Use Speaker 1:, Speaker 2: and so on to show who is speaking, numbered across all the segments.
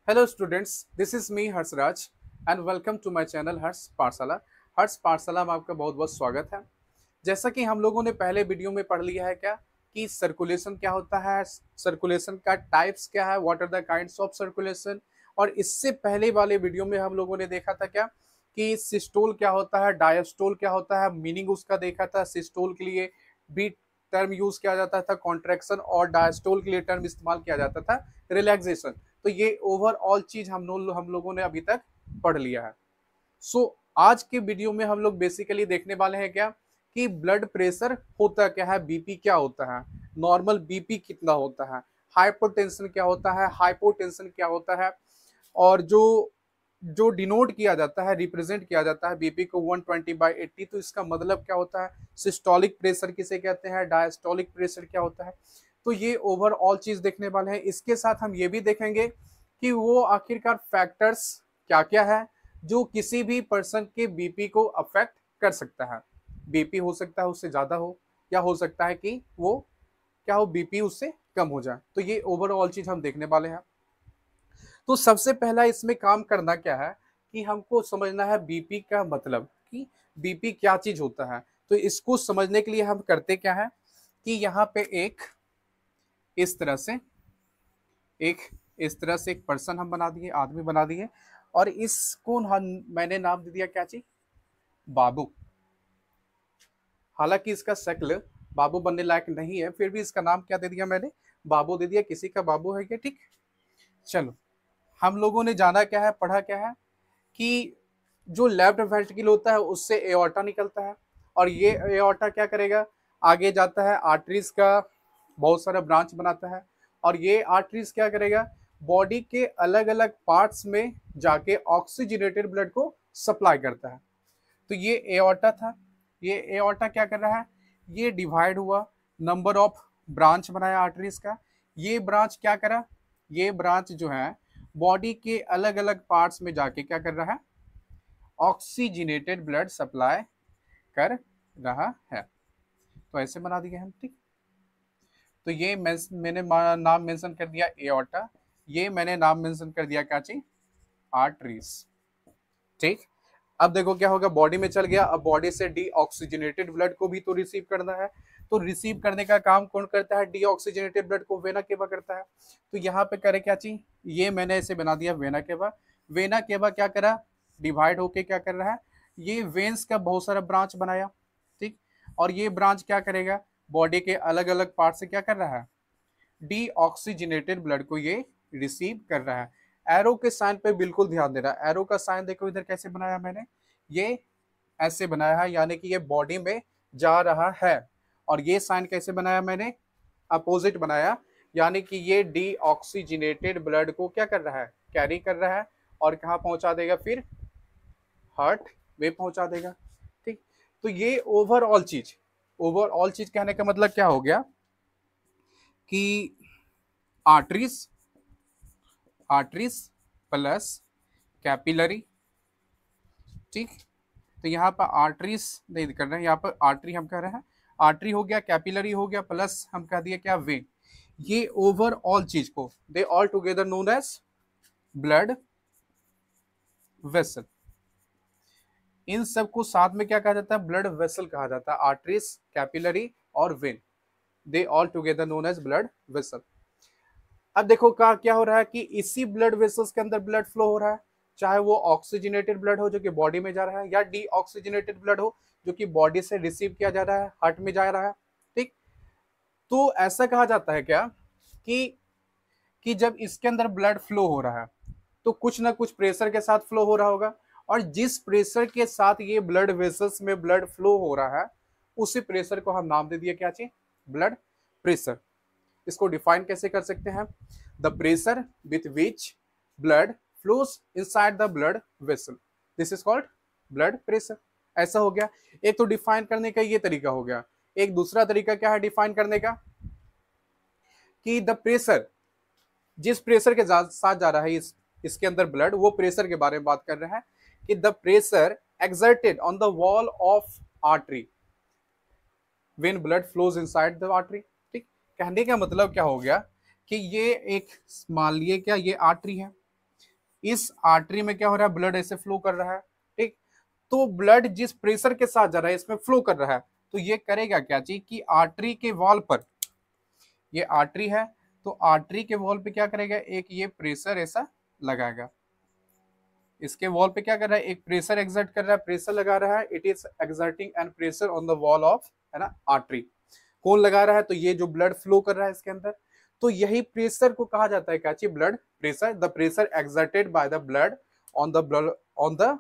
Speaker 1: Hello students, this is me Harshraj and welcome to my channel Harsh Pathshala. Harsh पाठशाला में आपका बहुत बहुत स्वागत है। जैसा कि हम लोगों ने पहले वीडियो में पढ़ लिया है क्या कि सर्कुलेशन क्या होता है, सर्कुलेशन का टाइप्स क्या है, what are the kinds of circulation. और इससे पहले वाले वीडियो में हम लोगों ने देखा था क्या कि सिस्टोल क्या होता है, डायस्टोल क्या होता है, मीनिंग उसका देखा था। सिस्टोल के लिए भी टर्म यूज किया जाता था कॉन्ट्रैक्शन, और डायस्टोल के लिए टर्म इस्तेमाल किया जाता था रिलैक्सेशन। तो ये ओवरऑल चीज हम लोगों ने अभी तक पढ़ लिया है। सो आज के वीडियो में हम लोग बेसिकली देखने वाले हैं क्या कि ब्लड प्रेशर होता क्या है, बीपी क्या होता है, नॉर्मल बीपी कितना होता है, हाइपरटेंशन क्या होता है, हाइपोटेंशन क्या होता है, और जो जो डिनोट किया जाता है, रिप्रेजेंट किया जाता है बीपी को 120/80, तो इसका मतलब क्या होता है, सिस्टोलिक प्रेशर किसे कहते हैं, डायस्टोलिक प्रेशर क्या होता है। तो ये ओवरऑल चीज देखने वाले हैं। इसके साथ हम ये भी देखेंगे कि वो आखिरकार फैक्टर्स क्या क्या है जो किसी भी पर्सन के बीपी को अफेक्ट कर सकता है। बीपी हो सकता है उससे ज्यादा हो, या हो सकता है कि वो क्या हो, बीपी उससे कम हो जाए। तो ये ओवरऑल चीज हम देखने वाले हैं। तो सबसे पहला इसमें काम करना क्या है कि हमको समझना है बीपी का मतलब, कि बीपी क्या चीज होता है। तो इसको समझने के लिए हम करते क्या है कि यहाँ पे इस तरह से एक इस तरह से एक पर्सन हम बना दिए, आदमी बना दिए, और इसको मैंने नाम दे दिया क्या चीज, बाबू। हालांकि इसका शक्ल बाबू बनने लायक नहीं है, फिर भी इसका नाम क्या दे दिया मैंने, बाबू दे दिया। किसी का बाबू है क्या, ठीक। चलो, हम लोगों ने जाना क्या है, पढ़ा क्या है कि जो लेफ्ट वेंट्रिकल होता है उससे एओर्टा निकलता है, और ये एओर्टा क्या करेगा, आगे जाता है आर्टरीज का बहुत सारा ब्रांच बनाता है, और ये आर्टरीज क्या करेगा, बॉडी के अलग अलग पार्ट्स में जाके ऑक्सीजनेटेड ब्लड को सप्लाई करता है। तो ये एओर्टा था। ये एओर्टा क्या कर रहा है, ये डिवाइड हुआ, नंबर ऑफ ब्रांच बनाया आर्टरीज का। ये ब्रांच क्या करा, ये ब्रांच जो है बॉडी के अलग अलग पार्ट्स में जाके क्या कर रहा है, ऑक्सीजनेटेड ब्लड सप्लाई कर रहा है। तो ऐसे बना दिए हम, ठीक। तो ये मैंने नाम मेंशन कर दिया एओर्टा, ये मैंने नाम मेंशन कर दिया क्या चीज, आर्टरीज, ठीक। अब देखो क्या होगा, बॉडी में चल गया, अब बॉडी से डीऑक्सीजनेटेड ब्लड को भी तो रिसीव करना है। तो रिसीव करने का काम कौन करता है, डीऑक्सीजनेटेड ब्लड को वेना केवा करता है। तो यहाँ पे करे क्या चीज, ये मैंने ऐसे बना दिया वेना केवा। वेना केवा क्या करा, डिवाइड होके क्या कर रहा है, ये वेन्स का बहुत सारा ब्रांच बनाया, ठीक। और ये ब्रांच क्या करेगा, बॉडी के अलग अलग पार्ट से क्या कर रहा है, डीऑक्सीजनेटेड ब्लड को ये रिसीव कर रहा है। एरो के साइन पे बिल्कुल ध्यान देना। एरो का साइन देखो इधर कैसे बनाया मैंने, ये ऐसे बनाया है, यानी कि ये बॉडी में जा रहा है। और ये साइन कैसे बनाया मैंने, अपोजिट बनाया, यानी कि ये डीऑक्सीजनेटेड ब्लड को क्या कर रहा है, कैरी कर रहा है, और कहाँ पहुंचा देगा, फिर हार्ट में पहुंचा देगा, ठीक। तो ये ओवरऑल चीज कहने का मतलब क्या हो गया कि आर्टरीज आर्टरीज प्लस कैपिलरी, ठीक। तो यहाँ पर आर्टरीज नहीं कर रहे हैं, यहाँ पर आर्टरी हम कह रहे हैं, आर्टरी हो गया, कैपिलरी हो गया, प्लस हम कह दिए क्या, वेन। ये ओवरऑल चीज को they all together known as blood vessel. इन सबको साथ में क्या कहा जाता है, ब्लड वेसल कहा जाता है। आर्टरीज, कैपिलरी और vein, they all together known as blood vessel. अब देखो क्या हो रहा है कि इसी ब्लड वेसल्स के अंदर ब्लड फ्लो हो रहा है, चाहे वो ऑक्सीजनेटेड ब्लड हो जो कि बॉडी में जा रहा है, या डीऑक्सीजनेटेड ब्लड हो जो कि बॉडी से रिसीव किया जा रहा है, हार्ट में जा रहा है, ठीक। तो ऐसा कहा जाता है क्या कि जब इसके अंदर ब्लड फ्लो हो रहा है तो कुछ ना कुछ प्रेशर के साथ फ्लो हो रहा होगा, और जिस प्रेशर के साथ ये ब्लड वेसल्स में ब्लड फ्लो हो रहा है उसी प्रेशर को हम नाम दे दिए क्या चाहिए, ब्लड प्रेशर। इसको डिफाइन कैसे कर सकते हैं, the pressure with which blood flows inside the blood vessel, this is called blood pressure. ऐसा हो गया। एक तो डिफाइन करने का ये तरीका हो गया। एक दूसरा तरीका क्या है डिफाइन करने का, कि द प्रेशर, जिस प्रेशर के साथ जा रहा है इसके अंदर ब्लड, वो प्रेशर के बारे में बात कर रहे हैं कि the pressure exerted on the wall of artery when blood flows inside the artery, ठीक। कहने का मतलब क्या हो गया कि ये एक, मान लिए क्या, ये आर्टरी है, इस आर्टरी में क्या हो रहा है, ब्लड ऐसे फ्लो कर रहा है, ठीक। तो ब्लड जिस प्रेशर के साथ जा रहा है इसमें फ्लो कर रहा है, तो ये करेगा क्या चीज कि आर्टरी के वॉल पर, ये आर्टरी है तो आर्टरी के वॉल पे क्या करेगा, एक ये प्रेशर ऐसा लगाएगा, इसके वॉल पे क्या कर रहा है, एक प्रेशर एक्सर्ट कर रहा है, प्रेशर लगा रहा है, it is exerting an pressure on the wall of, है ना, आर्टरी। कौन लगा रहा है, तो ये जो ब्लड फ्लो कर रहा है इसके अंदर, तो यही प्रेशर को कहा जाता है क्या चीज, blood pressure. The pressure exerted by the blood on the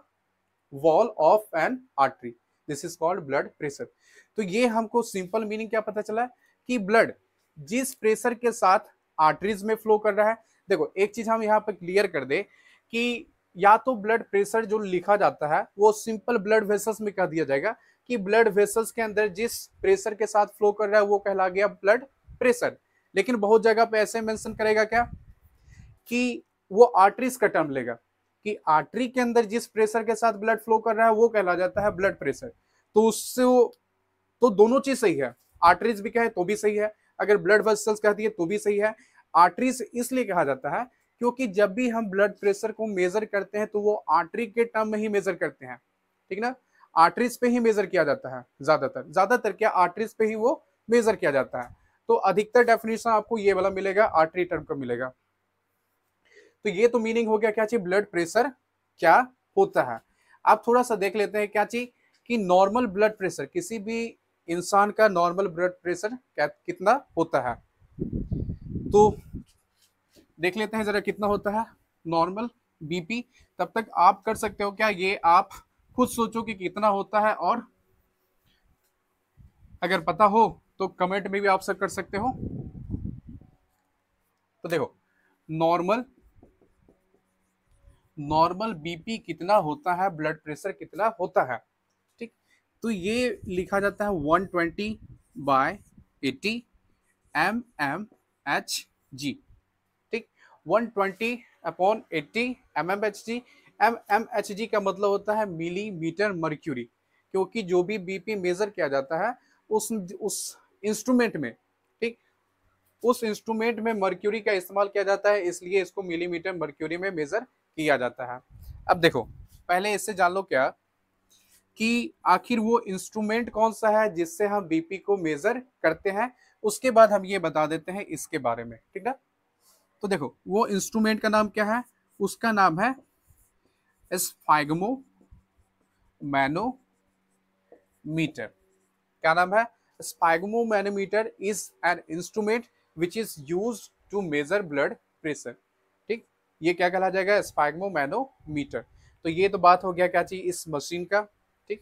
Speaker 1: wall of N artery, this is called blood pressure. तो ये हमको सिंपल मीनिंग क्या पता चला कि ब्लड जिस प्रेशर के साथ आर्टरीज में फ्लो कर रहा है, देखो एक चीज हम यहाँ पे क्लियर कर दे कि या तो ब्लड प्रेशर जो लिखा जाता है वो सिंपल ब्लड वेसल्स में कह दिया जाएगा कि ब्लड वेसल्स के अंदर जिस प्रेशर के साथ फ्लो कर रहा है वो कहला गया ब्लड प्रेशर। लेकिन बहुत जगह पे ऐसे मेंशन करेगा क्या कि वो आर्टरीज का टर्म लेगा कि आर्टरी के अंदर जिस प्रेशर के साथ ब्लड फ्लो कर रहा है वो कहला जाता है ब्लड प्रेशर। तो उससे तो दोनों चीज सही है, आर्टरीज भी कहे तो भी सही है, अगर ब्लड वेसल्स कहती है तो भी सही है। आर्टरीज इसलिए कहा जाता है क्योंकि जब भी हम ब्लड प्रेशर को मेजर करते हैं तो वो आर्टरी के टर्म में ही मेजर करते हैं, ठीक ना, आर्टरीज पे ही मेजर किया जाता है, ज्यादातर क्या आर्टरीज पे ही वो मेजर किया जाता है। तो अधिकतर डेफिनेशन आपको ये वाला मिलेगा, आर्टरी टर्म का मिलेगा। तो ये तो मीनिंग हो गया क्या चीज, ब्लड प्रेशर क्या होता है। आप थोड़ा सा देख लेते हैं क्या चीज कि नॉर्मल ब्लड प्रेशर, किसी भी इंसान का नॉर्मल ब्लड प्रेशर कितना होता है, तो देख लेते हैं जरा कितना होता है नॉर्मल बीपी। तब तक आप कर सकते हो क्या, ये आप खुद सोचो कि कितना होता है, और अगर पता हो तो कमेंट में भी आप सब कर सकते हो। तो देखो नॉर्मल बीपी कितना होता है, ब्लड प्रेशर कितना होता है, ठीक। तो ये लिखा जाता है 120/80 mmHg, ठीक, 120/80 mmHg। mmHg का मतलब होता है मिलीमीटर मर्क्यूरी, क्योंकि जो भी बीपी मेजर किया जाता है उस इंस्ट्रूमेंट में, ठीक, उस इंस्ट्रूमेंट में मर्क्यूरी का इस्तेमाल किया जाता है, इसलिए इसको मिलीमीटर मर्क्यूरी में मेजर किया जाता है। अब देखो पहले इससे जान लो क्या कि आखिर वो इंस्ट्रूमेंट कौन सा है जिससे हम बीपी को मेजर करते हैं, उसके बाद हम ये बता देते हैं इसके बारे में, ठीक है। तो देखो वो इंस्ट्रूमेंट का नाम क्या है, उसका नाम है स्फाइगमो मैनोमीटर। क्या नाम है, sphygmomanometer is an instrument which is used to measure blood pressure, ठीक। ये क्या कहला जाएगा, स्फाइगमो मैनोमीटर। तो ये तो बात हो गया क्या चीज इस मशीन का, ठीक।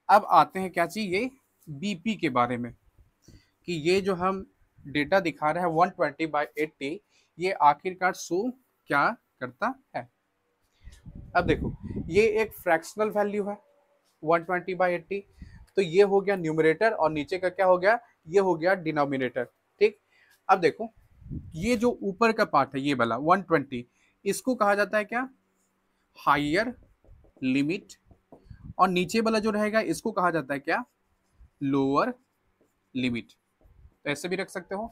Speaker 1: अब आते हैं क्या चीज ये बीपी के बारे में, कि ये जो हम डेटा दिखा रहे हैं 120/80, ये आखिरकार शो क्या करता है। अब देखो ये एक फ्रैक्शनल वैल्यू है 120/80, तो ये हो गया न्यूमरेटर और नीचे का क्या हो गया, ये हो गया डिनोमिनेटर, ठीक। अब देखो ये जो ऊपर का पार्ट है ये वाला 120, इसको कहा जाता है क्या, हायर लिमिट, और नीचे वाला जो रहेगा इसको कहा जाता है क्या, लोअर लिमिट। तो ऐसे भी रख सकते हो,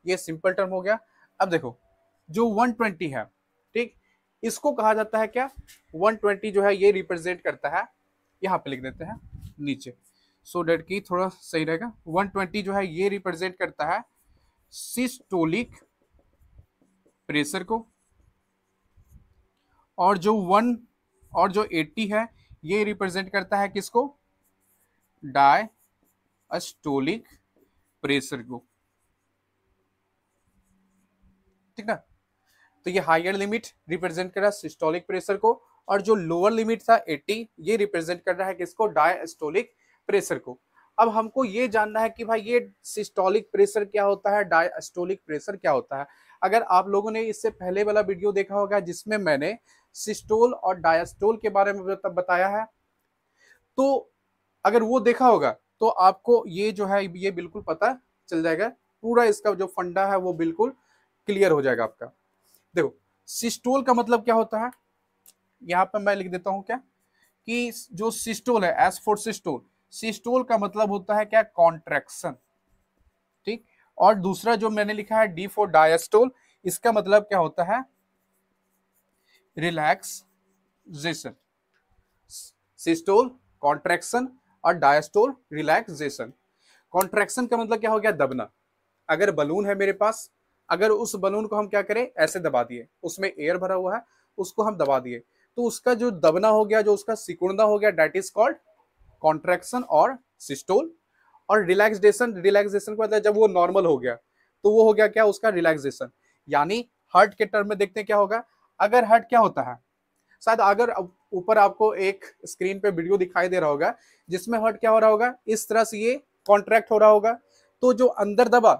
Speaker 1: ये सिंपल टर्म हो गया। अब देखो जो 120 है, ठीक, इसको कहा जाता है क्या, 120 जो है ये रिप्रेजेंट करता है, यहाँ पे लिख देते हैं नीचे सो डेट की थोड़ा सही रहेगा। 120 जो है ये रिप्रेजेंट करता है सिस्टोलिक प्रेशर को, और जो 80 है ये रिप्रेजेंट करता है किसको, डायस्टोलिक प्रेशर को, ठीक ना। तो ये हायर लिमिट रिप्रेजेंट कर रहा है सिस्टोलिक प्रेशर को, और जो लोअर लिमिट था 80 ये रिप्रेजेंट कर रहा है किसको, डायस्टोलिक प्रेशर को। अब हमको ये जानना है कि भाई ये सिस्टोलिक प्रेशर क्या होता है, डायस्टोलिक प्रेशर क्या होता है। अगर आप लोगों ने इससे पहले वाला वीडियो देखा होगा जिसमें मैंने सिस्टोल और डायस्टोल के बारे में बताया है, तो अगर वो देखा होगा तो आपको ये जो है ये बिल्कुल पता चल जाएगा, पूरा इसका जो फंडा है वो बिल्कुल क्लियर हो जाएगा आपका। देखो सिस्टोल का मतलब क्या होता है, यहाँ पर मैं लिख देता हूं क्या कि जो सिस्टोल है, एस फॉर सिस्टोल, सिस्टोल का मतलब होता है क्या, कॉन्ट्रैक्शन, ठीक। और दूसरा जो मैंने लिखा है डी फॉर डायस्टोल, इसका मतलब क्या होता है, रिलैक्सेशन, सिस्टोल कॉन्ट्रैक्शन और डायस्टोल रिलैक्सेशन। कॉन्ट्रैक्शन का मतलब क्या हो गया, दबना। अगर बलून है मेरे पास, अगर उस बलून को हम क्या करें, ऐसे दबा दिए, उसमें एयर भरा हुआ है, उसको हम दबा दिए, तो उसका जो दबना हो गया, जो उसका सिकुड़ना हो गया, दैट इज कॉल्ड कॉन्ट्रैक्शन और सिस्टोल। और रिलैक्सेशन, रिलैक्सेशन का मतलब जब वो नॉर्मल हो गया तो वो हो गया क्या, उसका रिलैक्सेशन। यानी हार्ट के टर्म में देखते हैं क्या होगा, अगर हार्ट क्या होता है, शायद अगर ऊपर आपको एक स्क्रीन पे वीडियो दिखाई दे रहा होगा जिसमें हार्ट क्या हो रहा होगा, इस तरह से ये कॉन्ट्रैक्ट हो रहा होगा, तो जो अंदर दबा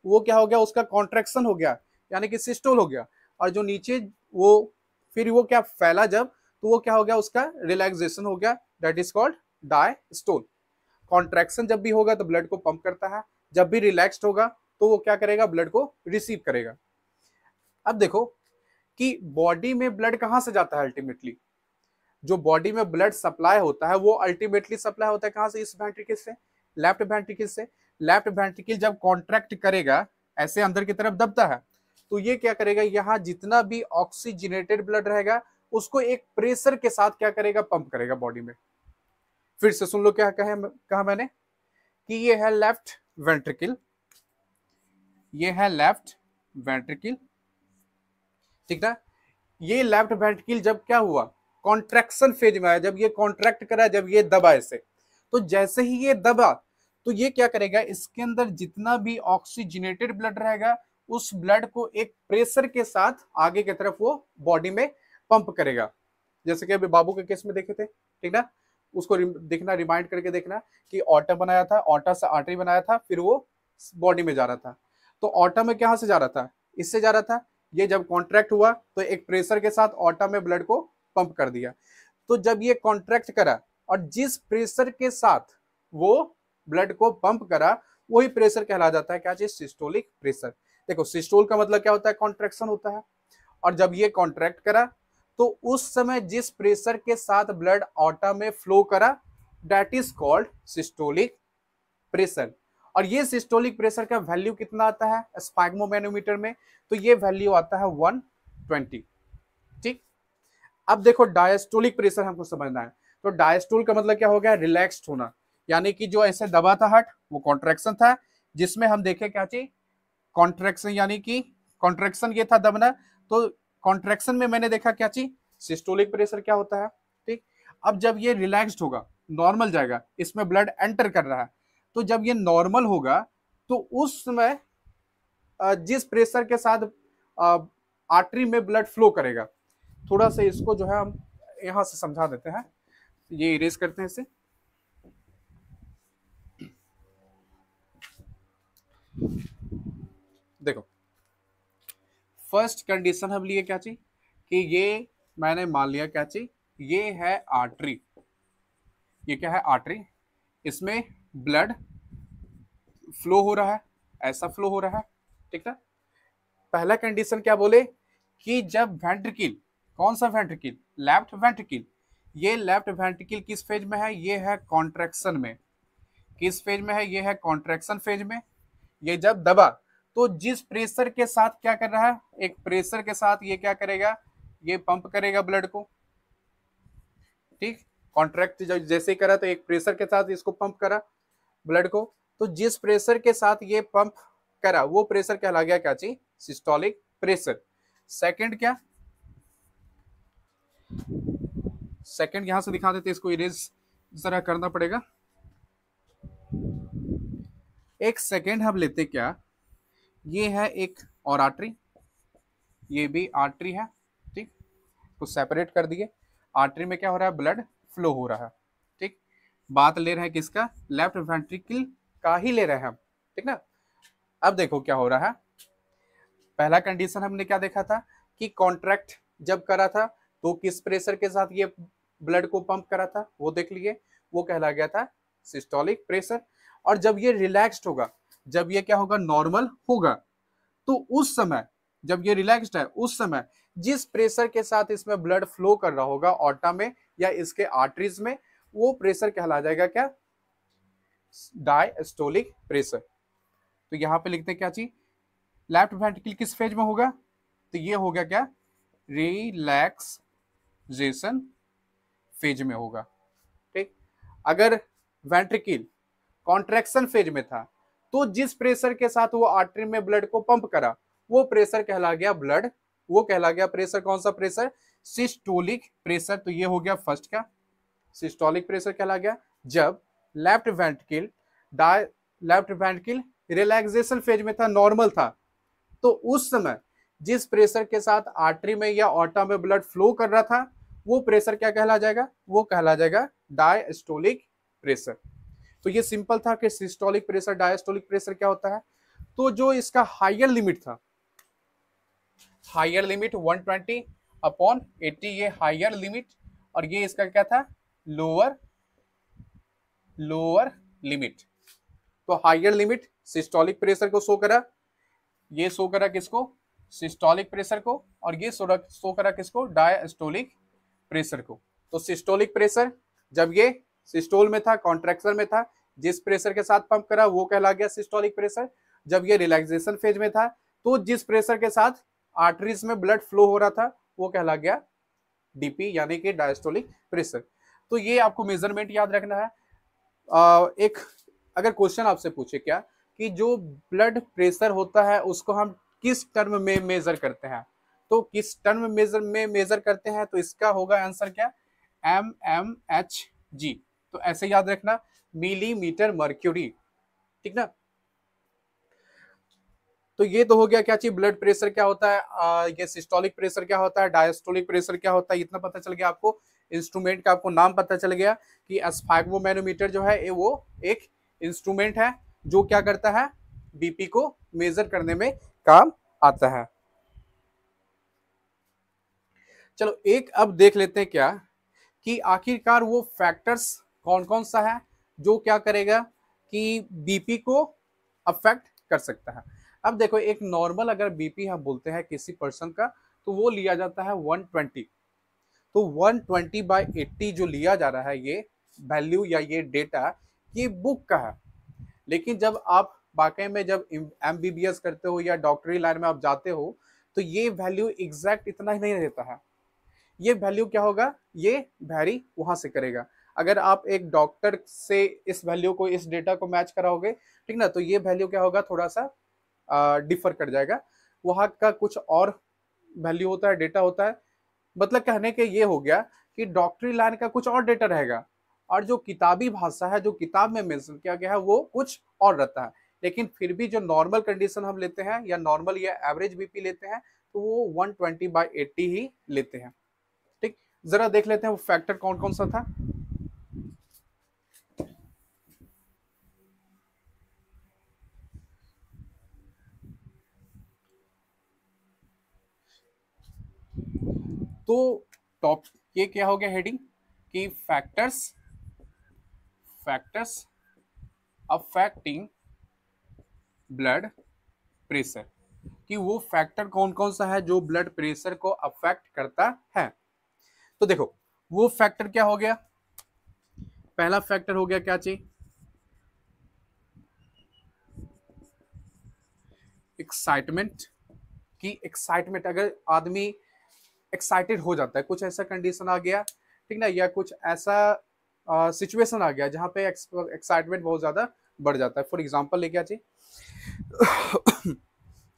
Speaker 1: वो क्या हो गया, उसका कॉन्ट्रैक्शन हो गया, यानी कि सिस्टोल हो गया। और जो नीचे वो फिर वो क्या फैला जब, तो वो क्या हो गया, उसका रिलैक्सेशन हो गया, that is called diastole. Contraction जब भी होगा तो ब्लड को पंप करता है, जब भी रिलैक्स्ड होगा तो वो क्या करेगा, ब्लड को रिसीव करेगा। अब देखो कि बॉडी में ब्लड कहां से जाता है अल्टीमेटली, जो बॉडी में ब्लड सप्लाई होता है वो अल्टीमेटली सप्लाई होता है कहां से, इस वेंट्रिकल से, लेफ्ट वेंट्रिकल से। लेफ्ट वेंट्रिकल जब कॉन्ट्रैक्ट करेगा, ऐसे अंदर की तरफ दबता है, तो ये क्या करेगा, यहाँ जितना भी ऑक्सीजनेटेड ब्लड रहेगा उसको एक प्रेशर के साथ क्या करेगा, पंप करेगा बॉडी में। फिर से सुन लो क्या कहा मैंने, कि ये है लेफ्ट वेंट्रिकल, ये है लेफ्ट वेंट्रिकल, ठीक ना। ये लेफ्ट वेंट्रिकल जब क्या हुआ, कॉन्ट्रैक्शन फेज में आया, जब ये कॉन्ट्रैक्ट करा, जब ये दबा ऐसे, तो जैसे ही ये दबा तो ये क्या करेगा, इसके अंदर जितना भी ऑक्सीजनेटेड ब्लड रहेगा उस ब्लड को एक प्रेशर के साथ आगे की तरफ वो बॉडी में पंप करेगा। जैसे कि अभी बाबू के केस में देखे थे, ठीक ना, उसको देखना, रिमाइंड करके देखना कि ऑटा बनाया था, ऑटा से आर्टरी बनाया था, फिर वो बॉडी में जा रहा था। तो ऑटा में कहां से जा रहा था, इससे जा रहा था, ये जब कॉन्ट्रैक्ट हुआ तो एक प्रेशर के साथ ऑटा में ब्लड को पंप कर दिया। तो जब ये कॉन्ट्रैक्ट करा और जिस प्रेशर के साथ वो ब्लड को पंप करा, वही प्रेशर कहला जाता है क्या चीज, सिस्टोलिक प्रेशर। देखो सिस्टोल का मतलब क्या होता है, कॉन्ट्रैक्शन होता है। और जब ये कॉन्ट्रैक्ट करा तो उस समय जिस प्रेशर के साथ ब्लड ऑटा में फ्लो करा, that is called systolic pressure. और ये सिस्टोलिक प्रेशर का वैल्यू कितना आता है स्पैग्मोमैनोमीटर में, तो ये वैल्यू आता है 120। ठीक, अब देखो डायस्टोलिक प्रेशर हमको समझना है। तो डायस्टोल का मतलब क्या हो गया, रिलैक्स्ड होना, यानी कि जो ऐसे दबा था हार्ट वो कॉन्ट्रैक्शन था, जिसमें हम देखे क्या चीज, कॉन्ट्रैक्शन, यानी कि कॉन्ट्रैक्शन ये था दबना, तो कॉन्ट्रैक्शन में मैंने देखा क्या चीज, सिस्टोलिक प्रेशर क्या होता है। ठीक, अब जब ये रिलैक्स्ड होगा, नॉर्मल जाएगा, इसमें ब्लड एंटर कर रहा है, तो जब ये नॉर्मल होगा तो उस समय जिस प्रेशर के साथ आर्टरी में ब्लड फ्लो करेगा, थोड़ा सा इसको जो है हम यहां से समझा देते हैं, ये इरेज करते हैं इसे। देखो फर्स्ट कंडीशन हम लिए क्या चीज, कि ये मैंने मान लिया क्या चीज, ये है आर्टरी, ये क्या है आर्टरी, इसमें ब्लड फ्लो हो रहा है, ऐसा फ्लो हो रहा है, ठीक है। पहला कंडीशन क्या बोले, कि जब वेंट्रिकल, कौन सा वेंट्रिकल, लेफ्ट वेंट्रिकल, ये लेफ्ट वेंट्रिकल किस फेज में है, ये है कॉन्ट्रैक्शन में, किस फेज में है, ये है कॉन्ट्रैक्शन फेज में। ये जब दबा तो जिस प्रेशर के साथ क्या कर रहा है, एक प्रेशर के साथ ये क्या करेगा, ये पंप करेगा ब्लड को। ठीक, कॉन्ट्रैक्ट जैसे ही करा तो एक प्रेशर के साथ इसको पंप करा ब्लड को, तो जिस प्रेशर के साथ ये पंप करा वो प्रेशर कहला गया क्या चीज, सिस्टोलिक प्रेशर। सेकंड क्या, सेकंड यहां से दिखा देते, इसको इरेज जरा करना पड़ेगा। एक सेकंड हम लेते क्या, ये है एक और आर्टरी, ये भी आर्टरी है, ठीक, तो सेपरेट कर दिए। आर्टरी में क्या हो रहा है, ब्लड फ्लो हो रहा है, ठीक। बात ले रहे हैं किसका, लेफ्ट वेंट्रिकल का ही ले रहे हैं हम, ठीक ना। अब देखो क्या हो रहा है, पहला कंडीशन हमने क्या देखा था, कि कॉन्ट्रैक्ट जब करा था तो किस प्रेशर के साथ ये ब्लड को पंप करा था, वो देख लिए, वो कहला गया था सिस्टोलिक प्रेशर। और जब ये रिलैक्स्ड होगा, जब ये क्या होगा, नॉर्मल होगा, तो उस समय जब ये रिलैक्स्ड है, उस समय जिस प्रेशर के साथ इसमें ब्लड फ्लो कर रहा होगा ऑर्टा में या इसके आर्टरीज में, वो प्रेशर कहला जाएगा क्या, डायस्टोलिक प्रेशर। तो यहां पे लिखते हैं क्या चीज, लेफ्ट वेंट्रिकल किस फेज में होगा, तो ये हो गया क्या, रिलैक्सेशन फेज में होगा। ठीक, अगर वेंट्रिकल कॉन्ट्रैक्शन फेज में था तो जिस प्रेशर के साथ वो आर्टरी में ब्लड को पंप करा वो प्रेशर कहला गया ब्लड, वो कहला गया प्रेशर, कौन सा प्रेशर, सिस्टोलिक प्रेशर। तो ये हो गया फर्स्ट का, सिस्टोलिक प्रेशर कहला गया। जब लेफ्ट वेंट्रिकल रिलैक्सेशन फेज में था, नॉर्मल था, तो उस समय जिस प्रेशर के साथ आर्टरी में या ऑर्टा में ब्लड फ्लो कर रहा था वो प्रेशर क्या कहला जाएगा, वो कहला जाएगा डायस्टोलिक प्रेशर। तो ये सिंपल था कि सिस्टोलिक प्रेशर डायस्टोलिक प्रेशर क्या होता है। तो जो इसका हायर लिमिट था, हायर लिमिट 120/80, ये हायर लिमिट, और ये इसका क्या था, लोअर लिमिट। तो हायर लिमिट सिस्टोलिक प्रेशर को शो करा, ये शो करा किसको, सिस्टोलिक प्रेशर को, और ये शो करा किसको, डायस्टोलिक प्रेशर को। तो सिस्टोलिक प्रेशर जब ये सिस्टोल में था, कॉन्ट्रैक्शन में था, जिस प्रेशर के साथ पंप करा वो कहला गया सिस्टोलिक प्रेशर। जब ये रिलैक्सेशन फेज में था तो जिस प्रेशर के साथ आर्टरीज में ब्लड फ्लो हो रहा था वो कहला गया डीपी, यानी कि डायस्टोलिक प्रेशर। तो ये आपको मेजरमेंट याद रखना है। एक अगर क्वेश्चन आपसे पूछे क्या कि जो ब्लड प्रेशर होता है उसको हम किस टर्म में मेजर करते हैं, तो किस टर्म में मेजर करते हैं, तो इसका होगा आंसर क्या, mmHg। तो ऐसे याद रखना, मिलीमीटर मर्क्यूरी, ठीक ना। तो ये तो हो गया क्या चीज, ब्लड प्रेशर क्या होता है, ये सिस्टोलिक प्रेशर क्या होता है, डायस्टोलिक प्रेशर क्या होता है, इतना पता चल गया आपको। इंस्ट्रूमेंट का आपको नाम पता चल गया कि स्फैग्मोमैनोमीटर जो है वो एक इंस्ट्रूमेंट है जो क्या करता है, बीपी को मेजर करने में काम आता है। चलो एक अब देख लेते हैं क्या कि आखिरकार वो फैक्टर्स कौन कौन सा है जो क्या करेगा कि बीपी को अफेक्ट कर सकता है। अब देखो, एक नॉर्मल अगर बीपी हम बोलते हैं किसी पर्सन का तो वो लिया जाता है 120। तो 120/80 जो लिया जा रहा है ये वैल्यू या ये डेटा, ये बुक का है। लेकिन जब आप वाकई में जब MBBS करते हो या डॉक्टरी लाइन में आप जाते हो तो ये वैल्यू एग्जैक्ट इतना ही नहीं रहता है। ये वैल्यू क्या होगा, ये वैरी वहां से करेगा। अगर आप एक डॉक्टर से इस वैल्यू को, इस डेटा को मैच कराओगे, ठीक ना, तो ये वैल्यू क्या होगा, थोड़ा सा डिफर कर जाएगा। वहां का कुछ और वैल्यू होता है, डेटा होता है। मतलब कहने के ये हो गया कि डॉक्टरी लाइन का कुछ और डेटा रहेगा और जो किताबी भाषा है, जो किताब में मेंशन किया गया है वो कुछ और रहता है। लेकिन फिर भी जो नॉर्मल कंडीशन हम लेते हैं या नॉर्मल या एवरेज बीपी लेते हैं तो वो 120/80 ही लेते हैं। ठीक, जरा देख लेते हैं वो फैक्टर कौन कौन सा था। तो टॉप ये क्या हो गया हेडिंग कि फैक्टर्स अफेक्टिंग ब्लड प्रेशर, कि वो फैक्टर कौन कौन सा है जो ब्लड प्रेशर को अफेक्ट करता है। तो देखो वो फैक्टर क्या हो गया, पहला फैक्टर हो गया क्या चीज, एक्साइटमेंट। कि एक्साइटमेंट, अगर आदमी एक्साइटेड हो जाता है, कुछ ऐसा कंडीशन आ गया, ठीक ना, या कुछ ऐसा सिचुएशन आ गया जहां पे एक्साइटमेंट बहुत ज्यादा बढ़ जाता है। फॉर एग्जांपल लेके चाहिए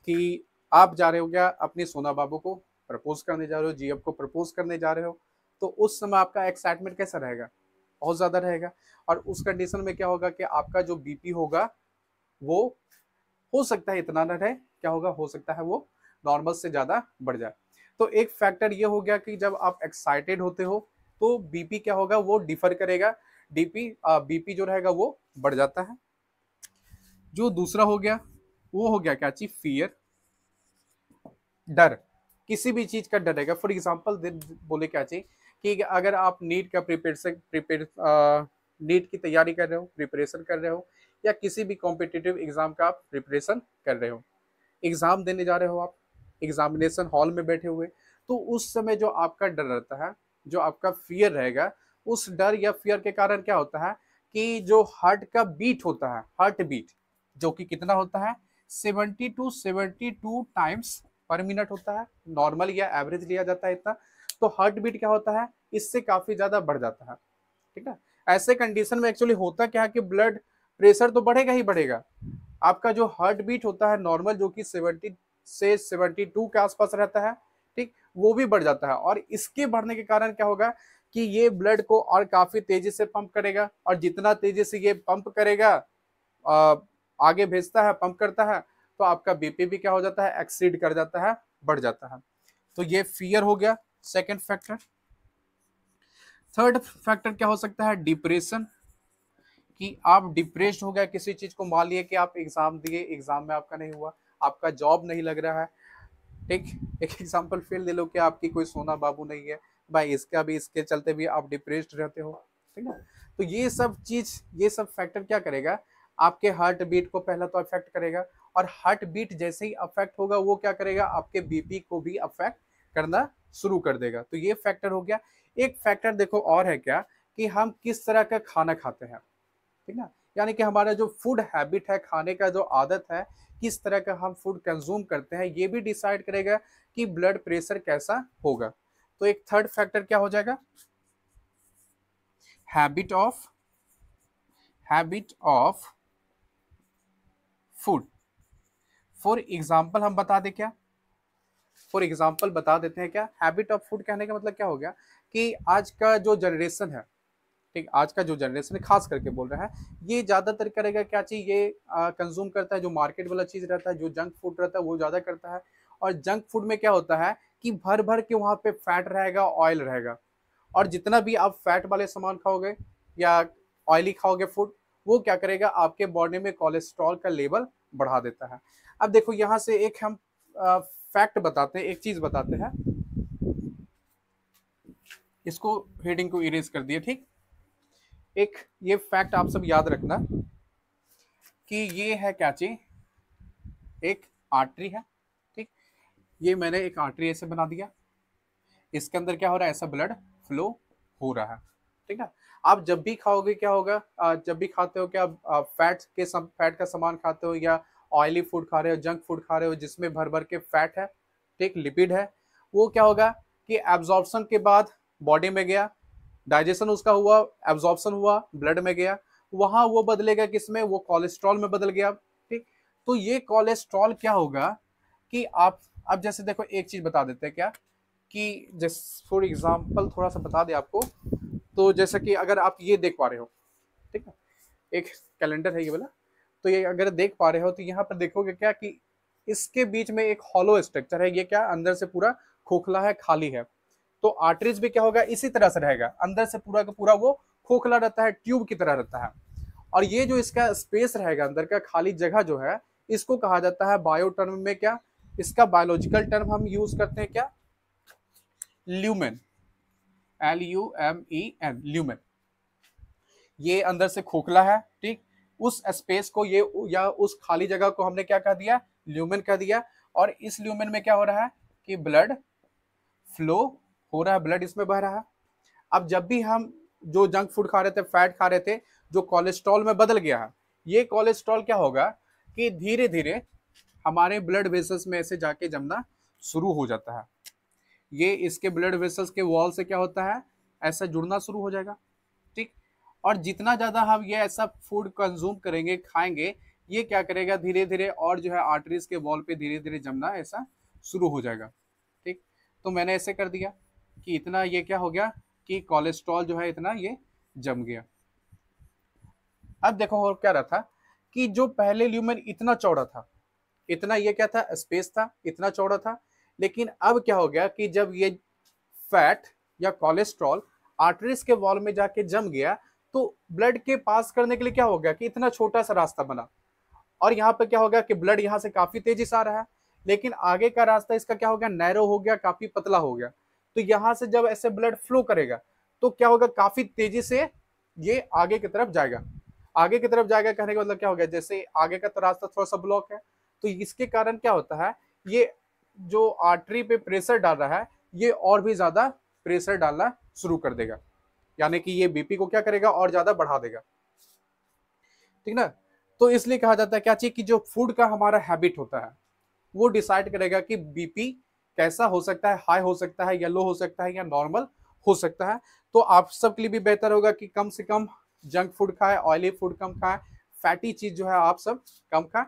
Speaker 1: कि आप जा रहे हो क्या अपनी सोना बाबू को प्रपोज करने जा रहे हो, जीएफ को प्रपोज करने जा रहे हो, तो उस समय आपका एक्साइटमेंट कैसा रहेगा, बहुत ज्यादा रहेगा। और उस कंडीशन में क्या होगा कि आपका जो बीपी होगा वो हो सकता है इतना ना रहे, क्या होगा, हो सकता है वो नॉर्मल से ज्यादा बढ़ जाए। तो एक फैक्टर ये हो गया कि जब आप एक्साइटेड होते हो तो बीपी क्या होगा, वो डिफर करेगा, बीपी जो रहेगा वो बढ़ जाता है। जो दूसरा हो गया वो हो गया क्या चीज, फियर, डर, किसी भी चीज का डर रहेगा। फॉर एग्जाम्पल बोले क्या चाहिए कि अगर आप नीट का नीट की तैयारी कर रहे हो, प्रिपरेशन कर रहे हो, या किसी भी कॉम्पिटिटिव एग्जाम का आप प्रिपरेशन कर रहे हो, एग्जाम देने जा रहे हो, आप एग्जामिनेशन हॉल में बैठे हुए, तो उस समय जो आपका डर रहता है, जो आपका फियर रहेगा, उस डर या फियर के कारण क्या होता है कि जो हार्ट का बीट होता है, हार्ट बीट जो कि कितना होता है 70 to 72 टाइम्स पर मिनट होता है, नॉर्मल या एवरेज लिया जाता है इतना। तो हार्ट बीट क्या होता है, इससे काफी ज्यादा बढ़ जाता है, ठीक है। ऐसे कंडीशन में एक्चुअली होता क्या है कि ब्लड प्रेशर तो बढ़ेगा ही बढ़ेगा, आपका जो हार्ट बीट होता है नॉर्मल जो कि 70 से 72 के आसपास रहता है, ठीक, वो भी बढ़ जाता है। और इसके बढ़ने के कारण क्या होगा कि ये ब्लड को और काफी तेजी से पंप करेगा, और जितना तेजी से ये पंप करेगा, आ, आगे भेजता है, पंप करता है, तो आपका बीपी भी क्या हो जाता है, एक्सीड कर जाता है, बढ़ जाता है। तो ये फियर हो गया सेकंड फैक्टर। थर्ड फैक्टर क्या हो सकता है, डिप्रेशन, कि आप डिप्रेस्ड हो गया किसी चीज को, मान लिए कि आप एग्जाम दिए, एग्जाम में आपका नहीं हुआ, आपका जॉब नहीं लग रहा है, ठीक। एक एग्जांपल फिर ले लो कि आपकी कोई सोना बाबू नहीं है भाई, इसका भी, इसके चलते भी आप डिप्रेस्ड रहते हो, ठीक है। तो ये सब चीज, ये सब फैक्टर क्या करेगा, आपके हार्ट बीट को पहला तो अफेक्ट करेगा, और हार्ट बीट जैसे ही अफेक्ट होगा वो क्या करेगा, आपके बीपी को भी अफेक्ट करना शुरू कर देगा। तो ये फैक्टर हो गया। एक फैक्टर देखो और है क्या, कि हम किस तरह का खाना खाते हैं, ठीक ना, यानी कि हमारा जो फूड हैबिट है, खाने का जो आदत है, किस तरह का हम फूड कंज्यूम करते हैं, ये भी डिसाइड करेगा कि ब्लड प्रेशर कैसा होगा। तो एक थर्ड फैक्टर क्या हो जाएगा, habit of, habit of food. For example हम बता दें क्या, फॉर एग्जाम्पल बता देते हैं क्या, हैबिट ऑफ फूड कहने का मतलब क्या हो गया, कि आज का जो जनरेशन है, ठीक, आज का जो जनरेशन है खास करके बोल रहा है, ये ज्यादातर करेगा क्या चीज, ये कंज्यूम करता है जो मार्केट वाला चीज रहता है, जो जंक फूड रहता है वो ज्यादा करता है। और जंक फूड में क्या होता है कि भर भर के वहां पे फैट रहेगा, ऑयल रहेगा, और जितना भी आप फैट वाले सामान खाओगे या ऑयली खाओगे फूड, वो क्या करेगा, आपके बॉडी में कोलेस्ट्रॉल का लेवल बढ़ा देता है। अब देखो यहाँ से एक हम फैक्ट बताते हैं, एक चीज बताते हैं, इसको हेडिंग को इरेज कर दिए, ठीक। एक ये फैक्ट आप सब याद रखना कि ये है क्या चीज, एक आर्टरी है, ठीक। ये मैंने एक आर्टरी ऐसे बना दिया, इसके अंदर क्या हो रहा है, ऐसा ब्लड फ्लो हो रहा है, ठीक है। आप जब भी खाओगे क्या होगा, जब भी खाते हो क्या, फैट का सामान खाते हो, या ऑयली फूड खा रहे हो, जंक फूड खा रहे हो जिसमें भर भर के फैट है, ठीक, लिपिड है, वो क्या होगा कि एब्जॉर्प्शन के बाद बॉडी में गया, डाइजेशन उसका हुआ, एब्जॉर्प्शन हुआ, ब्लड में गया, वहां वो बदलेगा किसमें, वो कोलेस्ट्रॉल में बदल गया, ठीक। तो ये कोलेस्ट्रॉल क्या होगा कि आप, अब जैसे देखो एक चीज बता देते हैं क्या, कि जैसे फॉर एग्जांपल थोड़ा सा बता दें आपको, तो जैसे कि अगर आप ये देख पा रहे हो, ठीक है, एक कैलेंडर है ये वाला, तो ये अगर देख पा रहे हो तो यहाँ पर देखोगे क्या कि इसके बीच में एक हॉलो स्ट्रक्चर है, ये क्या अंदर से पूरा खोखला है, खाली है। तो आर्टरीज भी क्या होगा, इसी तरह से रहेगा, अंदर से पूरा का पूरा वो खोखला रहता है, ट्यूब की तरह रहता है। और ये जो इसका स्पेस रहेगा, अंदर का खाली जगह जो है, इसको कहा जाता है बायो टर्म में क्या, इसका बायोलॉजिकल टर्म हम यूज करते हैं क्या, ल्यूमेन, LUMEN, ल्यूमेन। ये अंदर से खोखला है, ठीक, उस स्पेस को ये, या उस खाली जगह को हमने क्या कह दिया, ल्यूमेन कह दिया। और इस ल्यूमेन में क्या हो रहा है कि ब्लड फ्लो हो रहा है, ब्लड इसमें बह रहा है। अब जब भी हम जो जंक फूड खा रहे थे, फैट खा रहे थे, जो कोलेस्ट्रॉल में बदल गया है, ये कोलेस्ट्रॉल क्या होगा कि धीरे धीरे हमारे ब्लड वेसल्स में ऐसे जाके जमना शुरू हो जाता है। ये इसके ब्लड वेसल्स के वॉल से क्या होता है, ऐसा जुड़ना शुरू हो जाएगा, ठीक। और जितना ज्यादा हम ये ऐसा फूड कंज्यूम करेंगे, खाएंगे, ये क्या करेगा धीरे धीरे, और जो है आर्टरीज के वॉल पे धीरे धीरे जमना ऐसा शुरू हो जाएगा, ठीक। तो मैंने ऐसे कर दिया कि इतना ये क्या हो गया कि कोलेस्ट्रॉल जो है इतना ये जम गया। अब देखो और क्या रहा था कि जो पहले ल्यूमेन इतना चौड़ा था, इतना ये क्या था, स्पेस था, इतना चौड़ा था, लेकिन अब क्या हो गया कि जब ये फैट या कोलेस्ट्रॉल आर्टरीज के वॉल में जाके जम गया, तो ब्लड के पास करने के लिए क्या हो गया कि इतना छोटा सा रास्ता बना। और यहाँ पे क्या हो गया कि ब्लड यहाँ से काफी तेजी से आ रहा है, लेकिन आगे का रास्ता इसका क्या हो गया, नैरो हो गया, काफी पतला हो गया। तो यहाँ से जब ऐसे ब्लड फ्लो करेगा तो क्या होगा, काफी तेजी से ये आगे की तरफ जाएगा। आगे की तरफ जाएगा कहने का मतलब क्या हो गया, जैसे आगे का तो रास्ता थोड़ा सा ब्लॉक है, तो इसके कारण क्या होता है, ये जो आर्टरी पे प्रेशर डाल रहा है, ये और भी ज्यादा प्रेशर डालना शुरू कर देगा, यानी कि ये बीपी को क्या करेगा, और ज्यादा बढ़ा देगा, ठीक ना। तो इसलिए कहा जाता है क्या चीज, कि जो फूड का हमारा हैबिट होता है, वो डिसाइड करेगा कि बीपी कैसा हो सकता है, हाई हो सकता है या लो हो सकता है या नॉर्मल हो सकता है। तो आप सबके लिए भी बेहतर होगा कि कम से कम जंक फूड खाएं, ऑयली फूड कम खाएं, फैटी चीज जो है आप सब कम खाएं।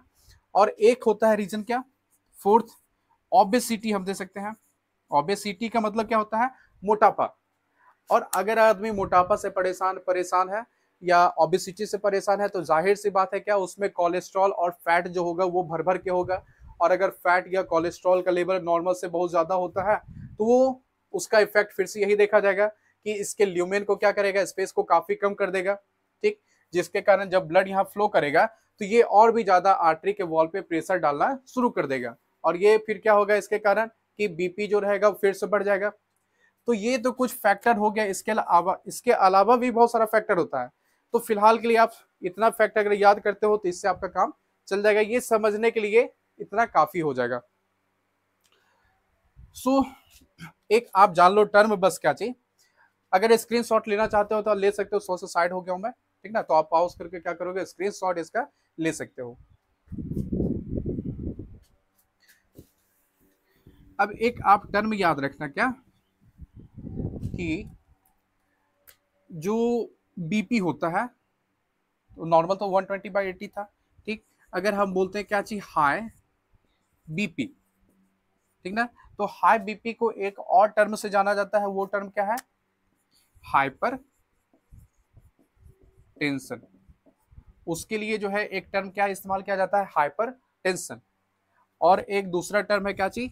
Speaker 1: और एक होता है रीजन क्या, फोर्थ, ओबेसिटी हम दे सकते हैं। ओबेसिटी का मतलब क्या होता है, मोटापा। और अगर आदमी मोटापा से परेशान है या ओबेसिटी से परेशान है तो जाहिर सी बात है क्या, उसमें कोलेस्ट्रॉल और फैट जो होगा वो भर भर के होगा। और अगर फैट या कोलेस्ट्रॉल का लेवल नॉर्मल से बहुत ज्यादा होता है तो वो उसका इफेक्ट फिर से यही देखा जाएगा कि इसके ल्यूमेन को क्या करेगा, स्पेस को काफी कम कर देगा, ठीक। जिसके कारण जब ब्लड यहाँ फ्लो करेगा तो ये और भी ज्यादा आर्टरी के वॉल पे प्रेशर डालना शुरू कर देगा। और ये फिर क्या होगा इसके कारण कि बीपी जो रहेगा फिर से बढ़ जाएगा। तो ये तो कुछ फैक्टर हो गया, इसके अलावा भी बहुत सारा फैक्टर होता है। तो फिलहाल के लिए आप इतना फैक्टर अगर याद करते हो तो इससे आपका काम चल जाएगा, ये समझने के लिए इतना काफी हो जाएगा। सो एक आप जान लो टर्म बस क्या चाहिए। अगर स्क्रीनशॉट लेना चाहते हो तो ले सकते हो, 100 से साइड हो गया हूं मैं, ठीक ना। तो आप पॉज करके क्या करोगे, स्क्रीनशॉट इसका ले सकते हो। अब एक आप टर्म याद रखना क्या, कि जो बीपी होता है तो नॉर्मल तो 120/80 था, ठीक। अगर हम बोलते हैं क्या चीज, हाई बीपी, ठीक ना। तो हाई बीपी को एक और टर्म से जाना जाता है, वो टर्म क्या है, हाइपर टेंशन। उसके लिए जो है एक टर्म क्या इस्तेमाल किया जाता है, हाइपर टेंशन। और एक दूसरा टर्म है क्या चीज,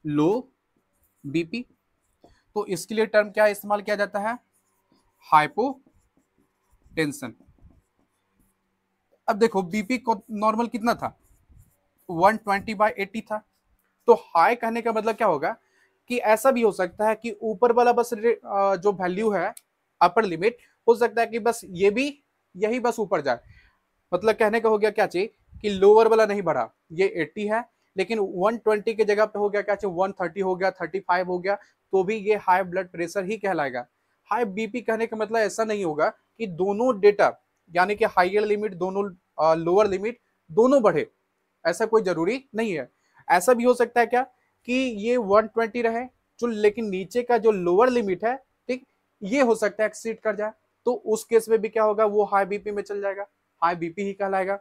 Speaker 1: लो बीपी। तो इसके लिए टर्म क्या इस्तेमाल किया जाता है, हाइपो टेंशन। अब देखो बीपी को नॉर्मल कितना था, 120/80 था। तो हाई कहने का मतलब क्या होगा कि ऐसा भी हो सकता है कि ऊपर वाला बस जो वैल्यू है अपर लिमिट, हो सकता है कि बस ये भी यही बस ऊपर जाए। मतलब कहने का हो गया क्या चाहिए कि लोअर वाला नहीं बढ़ा, ये 80 है लेकिन 120 के जगह पे हो गया क्या चाहिए, 130 हो गया, 35 हो गया, तो भी ये हाई ब्लड प्रेशर ही कहलाएगा। हाई बीपी कहने का मतलब ऐसा नहीं होगा कि दोनों डेटा यानी कि हाइयर लिमिट दोनों लोअर लिमिट दोनों बढ़े, ऐसा कोई जरूरी नहीं है। ऐसा भी हो सकता है क्या कि ये 120 रहे जो, लेकिन नीचे का जो लोअर लिमिट है, ठीक, ये हो सकता है एक्सीड कर जाए। तो उस केस में भी क्या होगा, वो हाई बीपी में चल जाएगा, हाई बीपी ही कहलाएगा।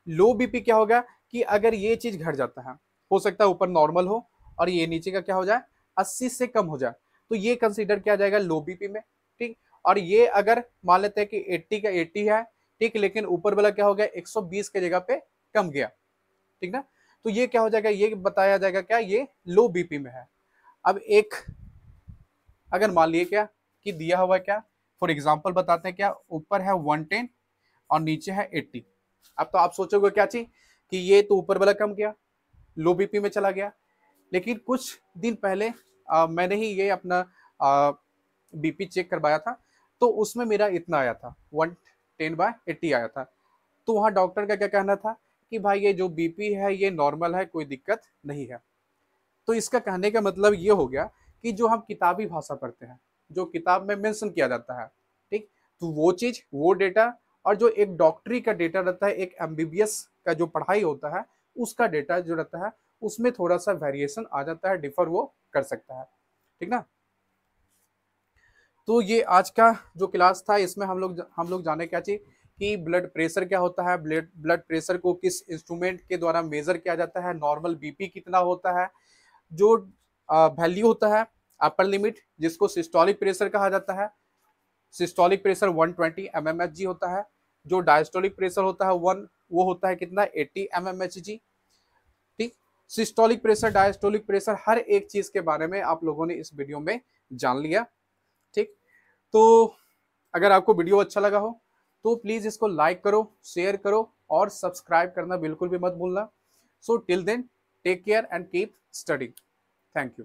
Speaker 1: लो बीपी क्या होगा कि अगर ये चीज घट जाता है, हो सकता है ऊपर नॉर्मल हो और ये नीचे का क्या हो जाए, 80 से कम हो जाए, तो ये कंसीडर किया जाएगा लो बीपी में, ठीक। और ये अगर मान लेते हैं कि 80 का 80 है, ठीक, लेकिन ऊपर वाला क्या हो गया, 120 के जगह पे कम गया, ठीक ना। तो ये क्या हो जाएगा, ये बताया जाएगा क्या, ये लो बीपी में है। अब एक अगर मान लिए क्या कि दिया हुआ है क्या, फॉर एग्जांपल बताते हैं क्या, ऊपर है 110 और नीचे है 80। अब तो आप सोचोगे क्या चीज कि ये तो ऊपर वाला कम गया, लो बीपी में चला गया, लेकिन कुछ दिन पहले मैंने ही ये अपना बीपी चेक करवाया था, तो उसमें मेरा इतना आया था, 110/80 आया था। तो वहाँ डॉक्टर का क्या कहना था कि भाई ये जो बीपी है ये नॉर्मल है, कोई दिक्कत नहीं है। तो इसका कहने का मतलब ये हो गया कि जो हम किताबी भाषा पढ़ते हैं, जो किताब में मेंशन किया जाता है, ठीक, तो वो चीज, वो डेटा, और जो एक डॉक्टरी का डेटा रहता है, एक एमबीबीएस का जो पढ़ाई होता है उसका डेटा जो रहता है, उसमें थोड़ा सा वेरिएशन आ जाता है, डिफर वो कर सकता है, ठीक ना। तो ये आज का जो क्लास था, इसमें हम लोग जाने क्या चाहिए कि ब्लड प्रेशर क्या होता है, ब्लड प्रेशर को किस इंस्ट्रूमेंट के द्वारा मेजर किया जाता है, नॉर्मल बीपी कितना होता है, जो वैल्यू होता है अपर लिमिट जिसको सिस्टोलिक प्रेशर कहा जाता है, सिस्टोलिक प्रेशर 120 mmHg होता है, जो डायस्टोलिक प्रेशर होता है 1, वो होता है कितना, 80 mmHg, ठीक। सिस्टोलिक प्रेशर, डायस्टोलिक प्रेशर, हर एक चीज के बारे में आप लोगों ने इस वीडियो में जान लिया, ठीक। तो अगर आपको वीडियो अच्छा लगा हो तो प्लीज इसको लाइक करो, शेयर करो और सब्सक्राइब करना बिल्कुल भी मत भूलना। So till then, take care and keep studying. Thank you.